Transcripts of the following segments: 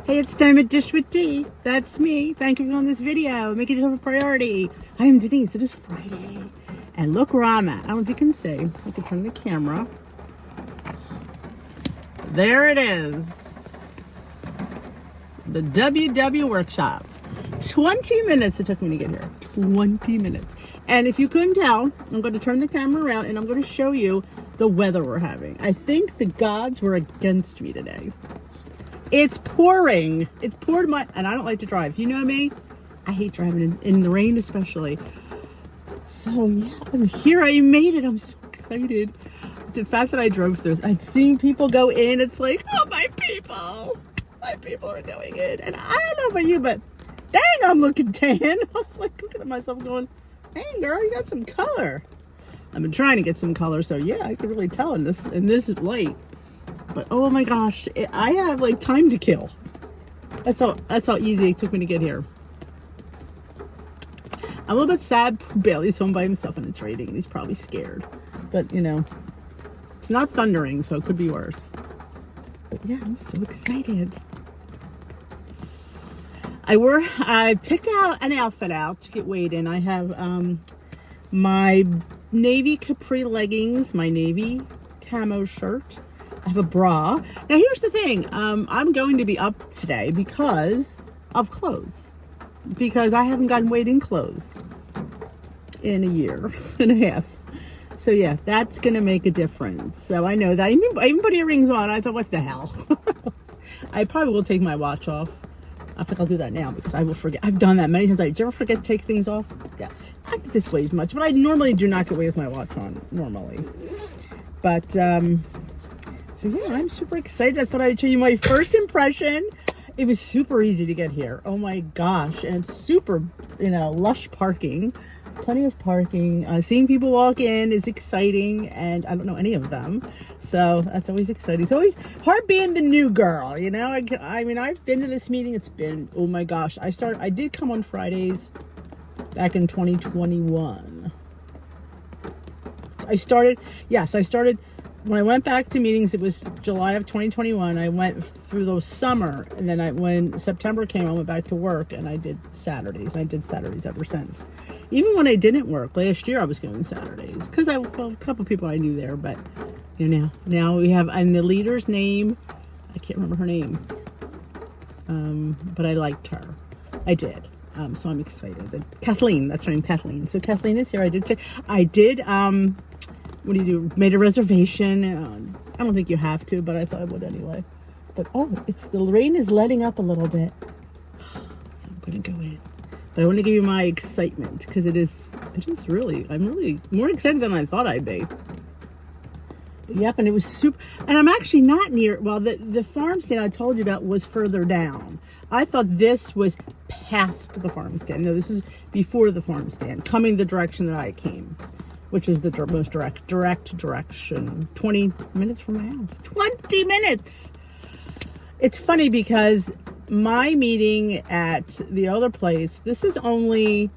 Hey, it's time at Dish with D. That's me. Thank you for on this video. Make it yourself a priority. I am Denise. It is Friday. And look where I'm at. I don't know if you can see. I can turn the camera. There it is. The WW workshop. 20 minutes it took me to get here. 20 minutes. And if you couldn't tell, I'm going to turn the camera around and I'm going to show you the weather we're having. I think the gods were against me today. It's pouring. It's poured and I don't like to drive. You know me? I hate driving in the rain especially. So yeah, I'm here. I made it. I'm so excited. The fact that I drove through, I'd seen people go in. It's like, oh, my people are going in. And I don't know about you, but dang, I'm looking tan. I was like looking at myself going, dang girl, you got some color. I've been trying to get some color. So yeah, I can really tell in this light. But oh my gosh, I have like time to kill. That's how easy it took me to get here. I'm a little bit sad. Bailey's home by himself and it's raining and he's probably scared. But you know, it's not thundering, so it could be worse. But yeah, I'm so excited. I picked out an outfit out to get weighed in. I have my navy capri leggings, my navy camo shirt. I have a bra. Now here's the thing. I'm going to be up today because of clothes. Because I haven't gotten weighed in clothes in a year and a half. So yeah, that's going to make a difference. So I know that. I even put earrings on. I thought, what the hell? I probably will take my watch off. I think I'll do that now because I will forget. I've done that many times. Did you ever forget to take things off? Yeah. I think this weighs much, but I normally do not get away with my watch on normally. But, so yeah, I'm super excited. I thought I'd show you my first impression. It was super easy to get here. Oh my gosh. And it's super, lush parking. Plenty of parking. Seeing people walk in is exciting. And I don't know any of them. So that's always exciting. It's always hard being the new girl, I mean, I've been to this meeting. It's been, oh my gosh. I did come on Fridays back in 2021. I started when I went back to meetings, it was July of 2021. I went through those summer, and then when September came, I went back to work, and I did Saturdays. I did Saturdays ever since. Even when I didn't work, last year I was going Saturdays, because a couple people I knew there, but now we have, and the leader's name, I can't remember her name, but I liked her. I did. So I'm excited. Kathleen, that's her name, Kathleen. So Kathleen is here. I did, what do you do? Made a reservation. I don't think you have to, but I thought I would anyway. But the rain is letting up a little bit. So I'm going to go in. But I want to give you my excitement because I'm really more excited than I thought I'd be. But yep, and it was super, and I'm actually not near, well, the farm stand I told you about was further down. I thought this was past the farm stand. No, this is before the farm stand, coming the direction that I came, which is the most direct direction. 20 minutes from my house. 20 minutes! It's funny because my meeting at the other place, this is only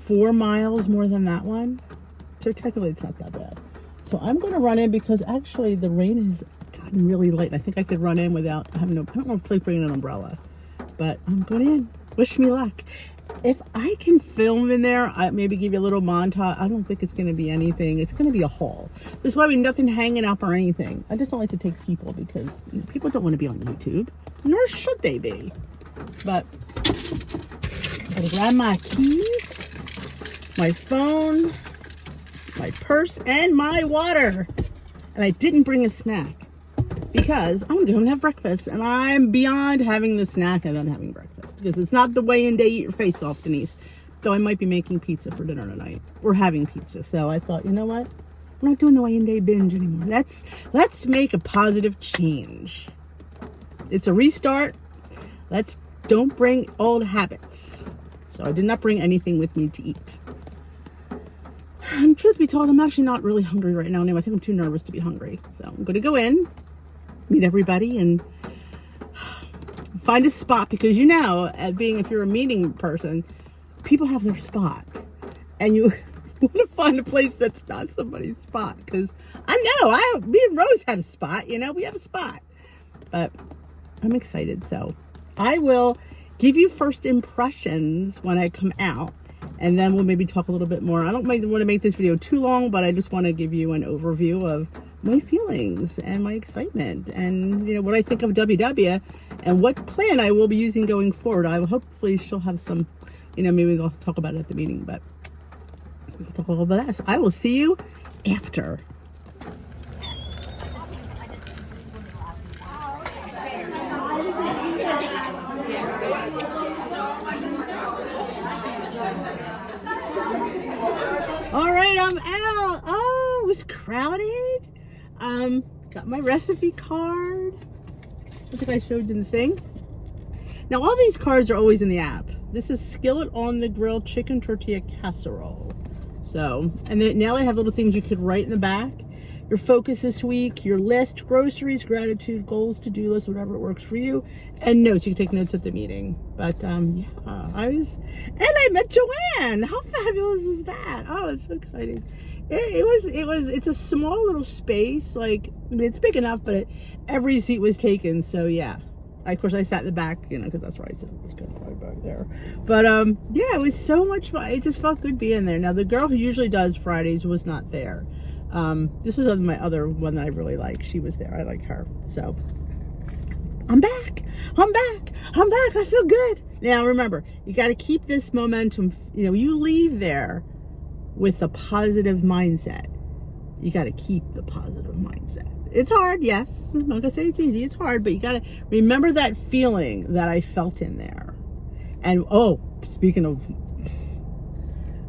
4 miles more than that one. So technically it's not that bad. So I'm going to run in because actually the rain has gotten really light. I think I could run in without having I don't know if I bring an umbrella. But I'm going in. Wish me luck. If I can film in there, I maybe give you a little montage. I don't think it's going to be anything. It's going to be a haul. There's probably nothing hanging up or anything. I just don't like to take people because people don't want to be on YouTube. Nor should they be. But I'm going to grab my keys, my phone, my purse, and my water. And I didn't bring a snack because I'm going to go and have breakfast. And I'm beyond having the snack and then having breakfast. Because it's not the weigh-in day, eat your face off, Denise. Though I might be making pizza for dinner tonight. We're having pizza. So I thought, you know what? We're not doing the weigh-in day binge anymore. Let's make a positive change. It's a restart. Don't bring old habits. So I did not bring anything with me to eat. And truth be told, I'm actually not really hungry right now. I think I'm too nervous to be hungry. So I'm going to go in, meet everybody, and find a spot. Because if you're a meeting person, people have their spot. And you want to find a place that's not somebody's spot. Because me and Rose had a spot. We have a spot. But I'm excited. So I will give you first impressions when I come out, and then we'll maybe talk a little bit more. I don't want to make this video too long, but I just want to give you an overview of my feelings and my excitement, and what I think of WW and what plan I will be using going forward. I will hopefully she'll have some, maybe we'll talk about it at the meeting, but we'll talk a little bit about that. So I will see you after. All right, I'm out. Oh, it was crowded. Got my recipe card. I think I showed you the thing. Now, all these cards are always in the app. This is skillet on the grill chicken tortilla casserole. So, and then now they have little things you could write in the back. Your focus this week, your list, groceries, gratitude, goals, to-do list, whatever works for you, and notes. You can take notes at the meeting. But yeah, I met Joanne. How fabulous was that? Oh, it's so exciting. It's a small little space. Like, it's big enough, but every seat was taken. So yeah, of course I sat in the back, because that's where I sit. It's kind of right back there. But yeah, it was so much fun. It just felt good being there. Now the girl who usually does Fridays was not there. This was my other one that I really like. She was there. I like her. So I'm back. I feel good. Now remember, you got to keep this momentum. You leave there with a positive mindset. You got to keep the positive mindset. It's hard, yes. I'm not gonna say it's easy. It's hard, but you got to remember that feeling that I felt in there. And speaking of,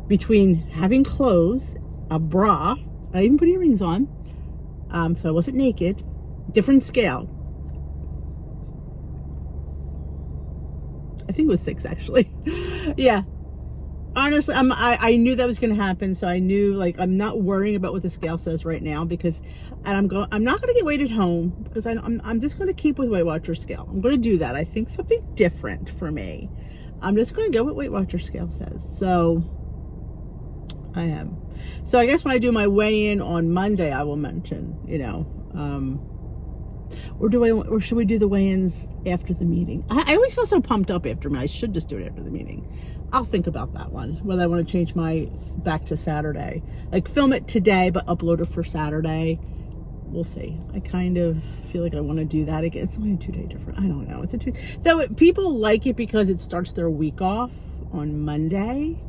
between having clothes, a bra, I even put earrings on, so I wasn't naked. Different scale. I think it was 6 actually. Yeah. Honestly, I knew that was going to happen, so I knew, I'm not worrying about what the scale says right now, because I'm not going to get weighed at home, because I'm just going to keep with Weight Watchers scale. I'm going to do that. I think something different for me. I'm just going to go what Weight Watchers scale says. So I am. So I guess when I do my weigh-in on Monday, I will mention, or should we do the weigh-ins after the meeting? I always feel so pumped up after me. I should just do it after the meeting. I'll think about that one, whether I want to change my back to Saturday. Film it today, but upload it for Saturday. We'll see. I kind of feel like I want to do that again. It's only a 2-day difference. I don't know. Though people like it because it starts their week off on Monday.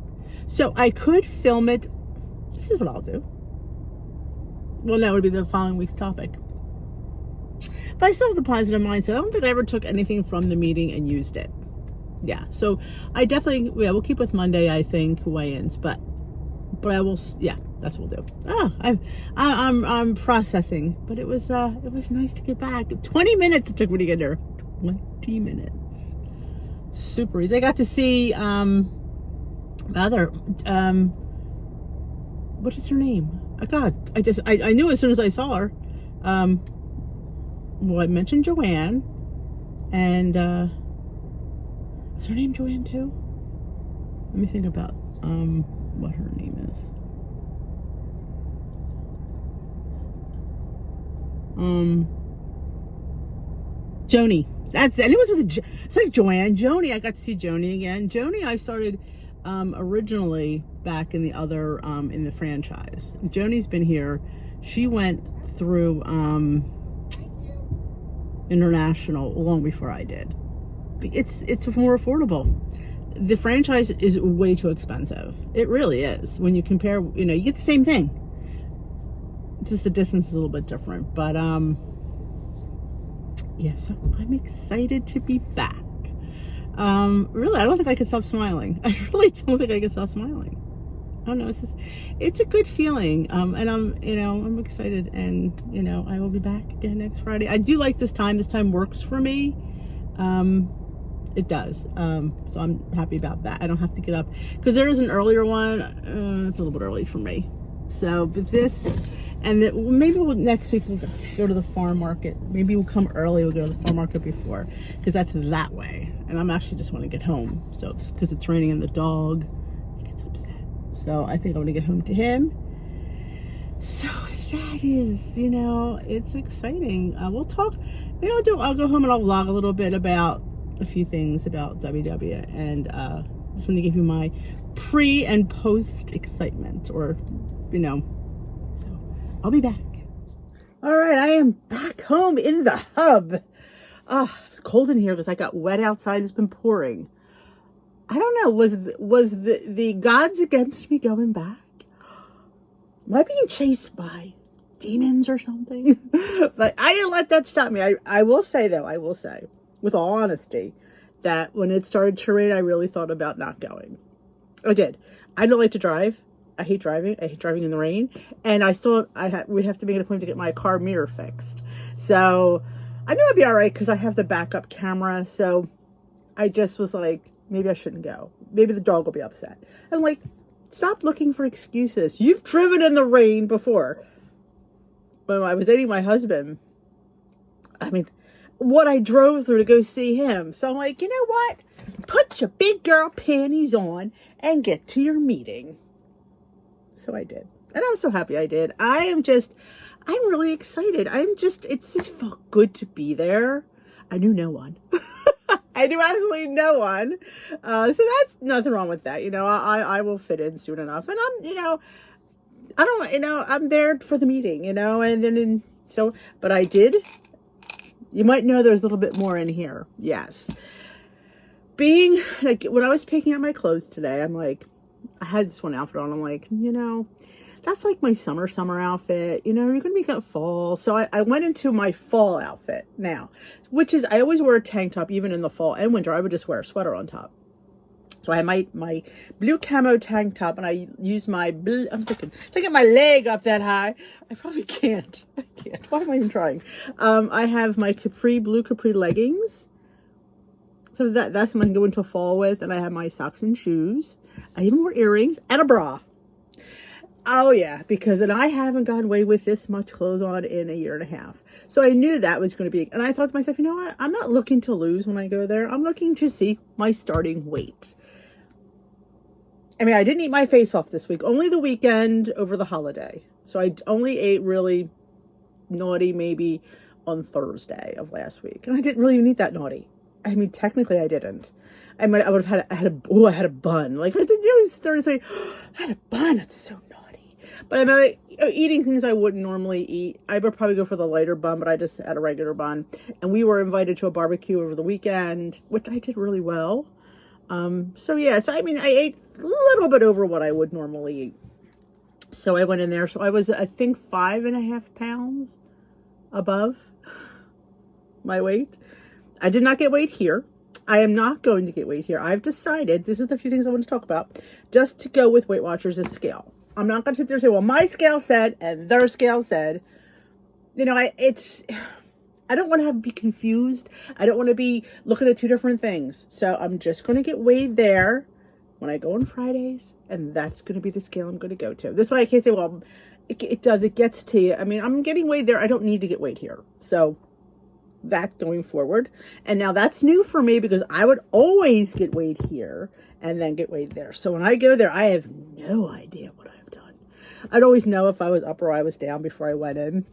So I could film it. This is what I'll do. Well, that would be the following week's topic. But I still have the positive mindset. I don't think I ever took anything from the meeting and used it. Yeah, so I definitely, we'll keep with Monday, I think, weigh-ins, but I will, yeah, that's what we'll do. I'm processing, but it was nice to get back. 20 minutes it took me to get there. 20 minutes. Super easy. I got to see, what is her name? Oh God, I knew as soon as I saw her. I mentioned Joanne, and, is her name Joanne too? Let me think about what her name is. Joni. That's it. It was with it's like Joanne. Joni. I got to see Joni again. Joni, I started originally back in the other in the franchise. Joni's been here. She went through international long before I did. It's more affordable. The franchise is way too expensive. It really is. When you compare, you get the same thing. It's just the distance is a little bit different. But yeah, so I'm excited to be back. Really, I don't think I can stop smiling. I really don't think I can stop smiling. I don't know. It's a good feeling. And I'm excited, and I will be back again next Friday. I do like this time. This time works for me. It does. So I'm happy about that. I don't have to get up, because there is an earlier one. It's a little bit early for me. So, but this, and maybe next week we'll go to the farm market. Maybe we'll come early. We'll go to the farm market before, because that's that way. And I'm actually just want to get home. So, because it's raining and the dog gets upset. So I think I want to get home to him. So that is, it's exciting. We'll talk. I'll go home and I'll vlog a little bit about a few things about WW, and just want to give you my pre and post excitement, or so I'll be back. All right, I am back home in the hub. It's cold in here because I got wet outside. It's been pouring. I don't know, was the gods against me going back? Am I being chased by demons or something? But I didn't let that stop me. I will say, with all honesty, that when it started to rain, I really thought about not going. I did. I don't like to drive. I hate driving. I hate driving in the rain. And we have to make an appointment to get my car mirror fixed. So I knew I'd be all right because I have the backup camera. So I just was like, maybe I shouldn't go. Maybe the dog will be upset. I'm like, stop looking for excuses. You've driven in the rain before. When I was dating my husband, I mean, what I drove through to go see him. So I'm like, you know what? Put your big girl panties on and get to your meeting. So I did. And I'm so happy I did. I'm really excited. It's just felt good to be there. I knew no one. I knew absolutely no one. So that's nothing wrong with that. I will fit in soon enough. And I'm there for the meeting, but I did. You might know there's a little bit more in here. Yes. Being like, when I was picking out my clothes today, I'm like, I had this one outfit on. I'm like, that's like my summer outfit. You're going to make it fall. So I went into my fall outfit now, which is, I always wear a tank top, even in the fall and winter. I would just wear a sweater on top. So I had my blue camo tank top, and I use my blue, I'm thinking, look at my leg up that high. I probably can't. I can't. Why am I even trying? I have my blue capri leggings. So that's what I can go into fall with. And I have my socks and shoes. I even wore earrings and a bra. Oh yeah, and I haven't gone away with this much clothes on in a year and a half. So I knew that was going to be, and I thought to myself, you know what? I'm not looking to lose when I go there. I'm looking to see my starting weight. I mean, I didn't eat my face off this week, only the weekend over the holiday. So I only ate really naughty maybe on Thursday of last week. And I didn't really even eat that naughty. I mean, technically I didn't. I mean, I would have had a bun. Like, I did use Thursday. I had a bun. It's so naughty. But I'm like, eating things I wouldn't normally eat. I would probably go for the lighter bun, but I just had a regular bun. And we were invited to a barbecue over the weekend, which I did really well. So I mean, I ate a little bit over what I would normally eat. So I went in there. So I was, I think, 5.5 pounds above my weight. I did not get weight here. I am not going to get weight here. I've decided, this is the few things I want to talk about, just to go with Weight Watchers' scale. I'm not going to sit there and say, well, my scale said, and their scale said. I don't want to be confused. I don't want to be looking at two different things. So I'm just going to get weighed there when I go on Fridays, and that's going to be the scale I'm going to go to. This way I can't say, well, it gets to you. I mean, I'm getting weighed there. I don't need to get weighed here. So that's going forward. And now that's new for me because I would always get weighed here and then get weighed there. So when I go there, I have no idea what I've done. I'd always know if I was up or I was down before I went in.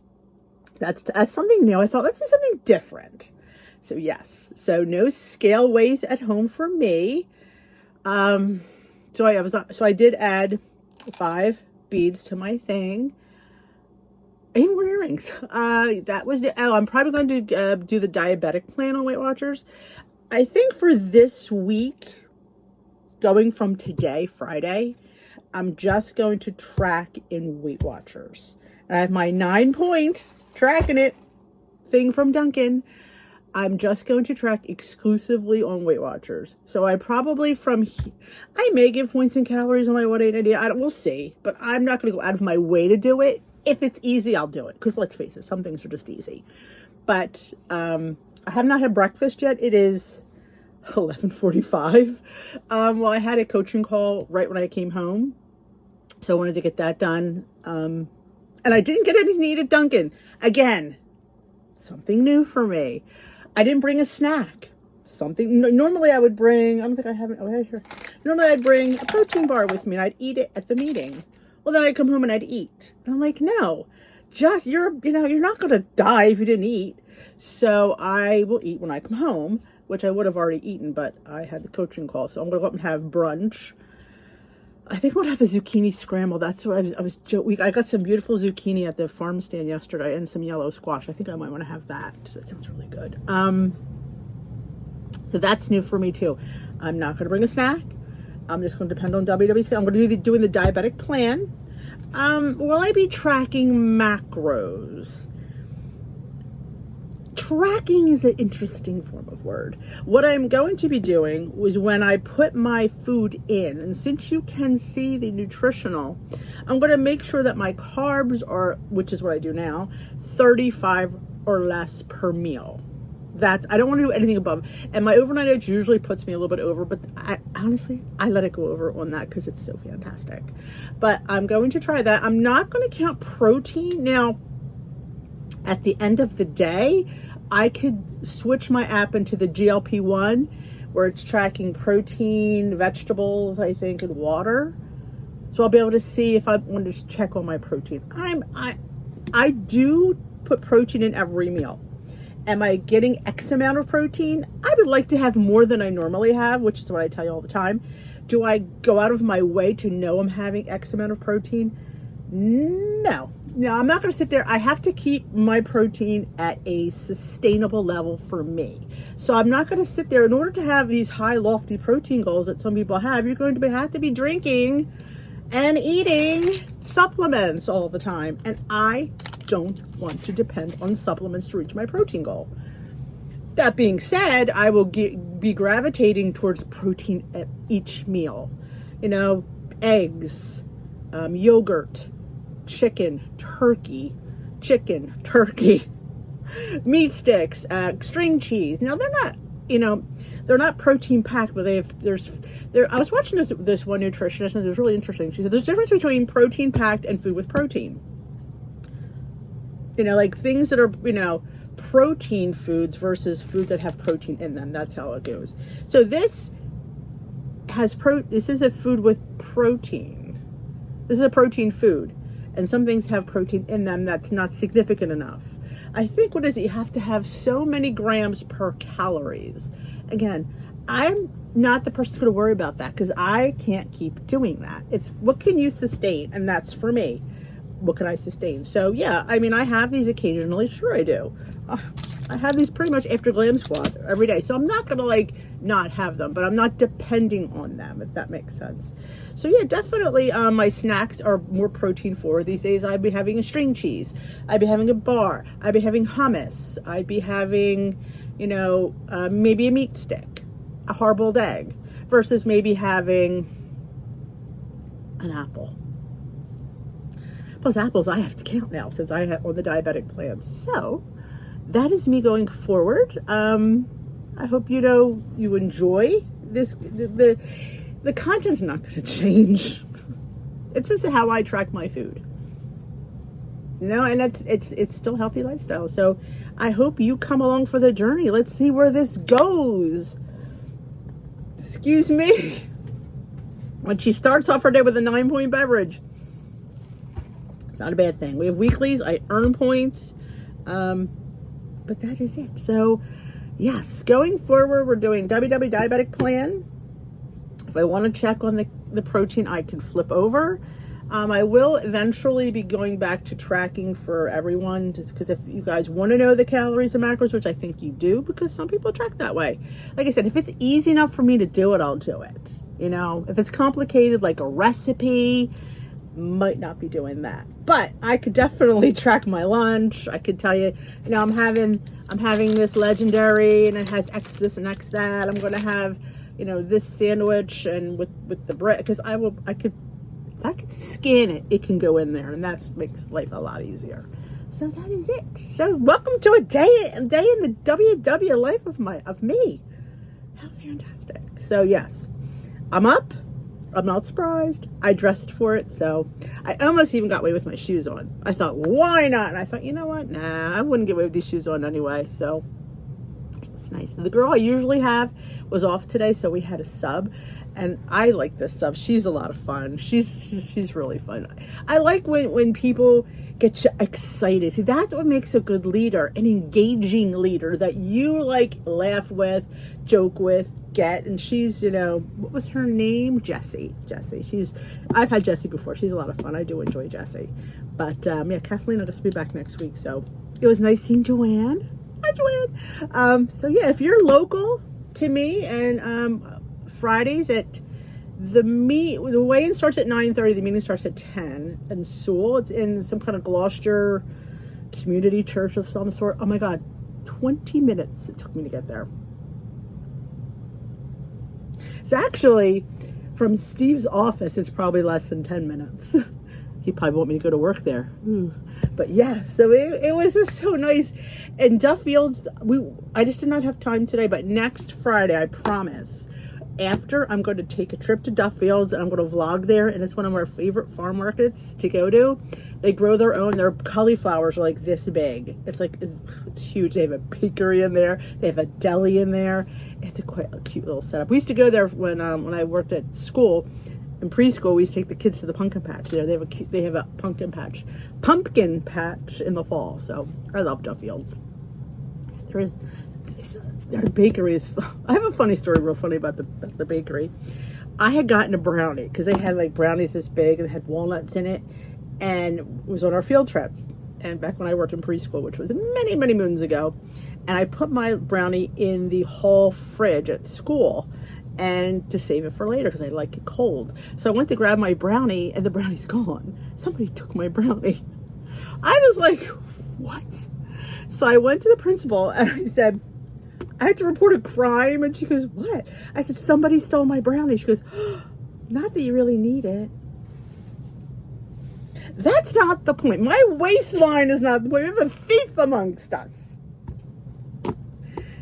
That's something new. I thought, let's do something different. So yes. So no scale weighs at home for me. So I did add 5 beads to my thing. I even wore earrings. I'm probably going to do the diabetic plan on Weight Watchers. I think for this week, going from today, Friday, I'm just going to track in Weight Watchers. And I have my 9-point tracking it thing from Duncan. I'm just going to track exclusively on Weight Watchers. So I may give points and calories on my 180. We'll see, but I'm not going to go out of my way to do it. If it's easy, I'll do it. Because let's face it, some things are just easy. But I have not had breakfast yet. It is 11:45. Well, I had a coaching call right when I came home. So I wanted to get that done. And I didn't get anything to eat at Dunkin'. Again, something new for me. I didn't bring a snack. Normally I would bring, I don't think I have it. Oh, right here. Normally I'd bring a protein bar with me and I'd eat it at the meeting. Well, then I'd come home and I'd eat. And I'm like, no, you're not going to die if you didn't eat. So I will eat when I come home, which I would have already eaten, but I had the coaching call. So I'm going to go up and have brunch. I think I'm going to have a zucchini scramble. That's what I was I got some beautiful zucchini at the farm stand yesterday and some yellow squash. I think I might want to have that. That sounds really good. So that's new for me too. I'm not going to bring a snack. I'm just going to depend on WWC. I'm going to be doing the diabetic plan. Will I be tracking macros? Tracking is an interesting form of word. What I'm going to be doing was when I put my food in, and since you can see the nutritional, I'm going to make sure that my carbs are, which is what I do now, 35 or less per meal. I don't want to do anything above. And my overnight oats usually puts me a little bit over, but honestly, I let it go over on that because it's so fantastic. But I'm going to try that. I'm not going to count protein. Now, at the end of the day, I could switch my app into the GLP-1 where it's tracking protein, vegetables, I think, and water. So I'll be able to see if I want to check on my protein. I do put protein in every meal. Am I getting X amount of protein? I would like to have more than I normally have, which is what I tell you all the time. Do I go out of my way to know I'm having X amount of protein? No, I'm not going to sit there. I have to keep my protein at a sustainable level for me. So I'm not going to sit there. In order to have these high, lofty protein goals that some people have, you're going to have to be drinking and eating supplements all the time. And I don't want to depend on supplements to reach my protein goal. That being said, I will be gravitating towards protein at each meal. Eggs, yogurt, chicken, turkey, meat sticks, string cheese. Now they're not protein packed, but I was watching this one nutritionist, and it was really interesting. She said there's a difference between protein packed and food with protein. Like things that are, protein foods versus foods that have protein in them. That's how it goes. So this is a food with protein. This is a protein food. And some things have protein in them that's not significant enough. I think you have to have so many grams per calories. Again, I'm not the person going to worry about that because I can't keep doing that. It's what can you sustain? And that's for me. What can I sustain? So yeah, I have these occasionally. Sure I do. I have these pretty much after Glam Squad every day. So I'm not going to not have them, but I'm not depending on them, if that makes sense. So yeah, definitely my snacks are more protein forward these days. I'd be having a string cheese. I'd be having a bar. I'd be having hummus. I'd be having, maybe a meat stick, a hard-boiled egg, versus maybe having an apple. Plus apples I have to count now since I have on the diabetic plan. So that is me going forward. I hope you enjoy this. The content's not going to change. It's just how I track my food. And it's still healthy lifestyle. So I hope you come along for the journey. Let's see where this goes. Excuse me. When she starts off her day with a 9-point beverage. It's not a bad thing. We have weeklies. I earn points. But that is it. So yes, going forward, we're doing WW Diabetic Plan. If I want to check on the protein, I can flip over. I will eventually be going back to tracking for everyone, just because if you guys want to know the calories and macros, which I think you do, because some people track that way. Like I said, if it's easy enough for me to do it, I'll do it. If it's complicated, like a recipe, might not be doing that. But I could definitely track my lunch. I could tell you, I'm having this legendary, and it has X this and X that. I'm going to have, this sandwich and with the bread, because if I could scan it, it can go in there, and that makes life a lot easier. So that is it. So welcome to a day in the WW life of me. How fantastic. So yes, I'm up. I'm not surprised. I dressed for it, so I almost even got away with my shoes on. I thought, why not? And I thought, you know what? Nah, I wouldn't get away with these shoes on anyway. So it's nice. The girl I usually have was off today, so we had a sub. And I like this stuff. She's a lot of fun. She's really fun. I like when people get you excited. See, that's what makes a good leader, an engaging leader that you like laugh with, joke with, get. And she's, what was her name? Jessie. I've had Jessie before. She's a lot of fun. I do enjoy Jessie. But yeah, Kathleen will just be back next week. So it was nice seeing Joanne. Hi, Joanne. So yeah, if you're local to me, and Fridays at the weigh-in starts at 9:30. The meeting starts at 10 in Sewell. It's in some kind of Gloucester community church of some sort. Oh my God, 20 minutes it took me to get there. It's actually from Steve's office. It's probably less than 10 minutes. He probably want me to go to work there. But yeah, so it was just so nice. And Duffields, I just did not have time today, but next Friday, I promise, after, I'm going to take a trip to Duffields and I'm going to vlog there. And it's one of our favorite farm markets to go to. They grow their own. Their cauliflowers are like this big. It's huge. They have a bakery in there. They have a deli in there. It's quite a cute little setup. We used to go there when I worked at school. In preschool, we used to take the kids to the pumpkin patch. They have a pumpkin patch in the fall. So I love Duffields. Their bakery is. I have a funny story, real funny about the bakery. I had gotten a brownie because they had like brownies this big and had walnuts in it, and it was on our field trip. And back when I worked in preschool, which was many, many moons ago, and I put my brownie in the hall fridge at school, and to save it for later because I like it cold. So I went to grab my brownie and the brownie's gone. Somebody took my brownie. I was like, what? So I went to the principal and I said, I had to report a crime. And she goes, what? I said, somebody stole my brownie. She goes, not that you really need it. That's not the point. My waistline is not the point. We have a thief amongst us.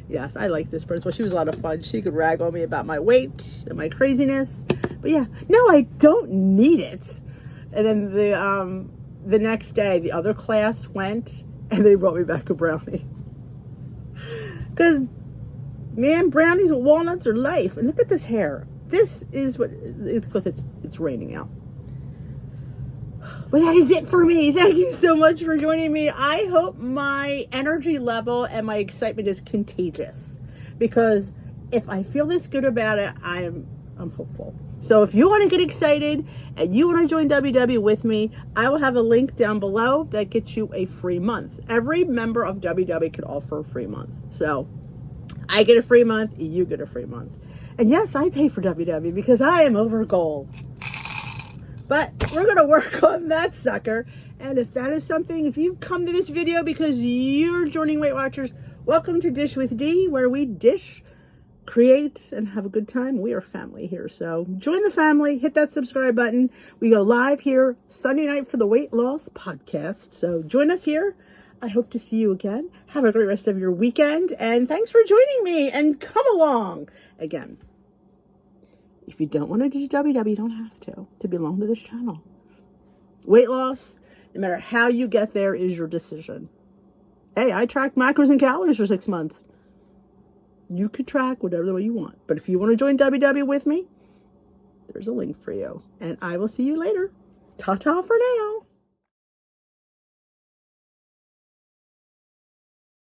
Yes, I like this principal. She was a lot of fun. She could rag on me about my weight and my craziness. But yeah, no, I don't need it. And then the next day, the other class went and they brought me back a brownie. Because, man, brownies with walnuts are life. And look at this hair. This is what, it's because it's raining out. Well, that is it for me. Thank you so much for joining me. I hope my energy level and my excitement is contagious, because if I feel this good about it, I'm hopeful. So if you want to get excited and you want to join WW with me, I will have a link down below that gets you a free month. Every member of WW could offer a free month. So I get a free month, you get a free month. And yes, I pay for WW because I am over goal. But we're going to work on that sucker. And if that is something, if you've come to this video because you're joining Weight Watchers, welcome to Dish with D, where we dish, create, and have a good time. We are family here. So join the family, hit that subscribe button. We go live here Sunday night for the Weight Loss Podcast. So join us here. I hope to see you again. Have a great rest of your weekend. And thanks for joining me. And come along again. If you don't want to do WW, you don't have to belong to this channel. Weight loss, no matter how you get there, is your decision. Hey, I tracked macros and calories for 6 months. You could track whatever the way you want. But if you want to join WW with me, there's a link for you. And I will see you later. Ta-ta for now.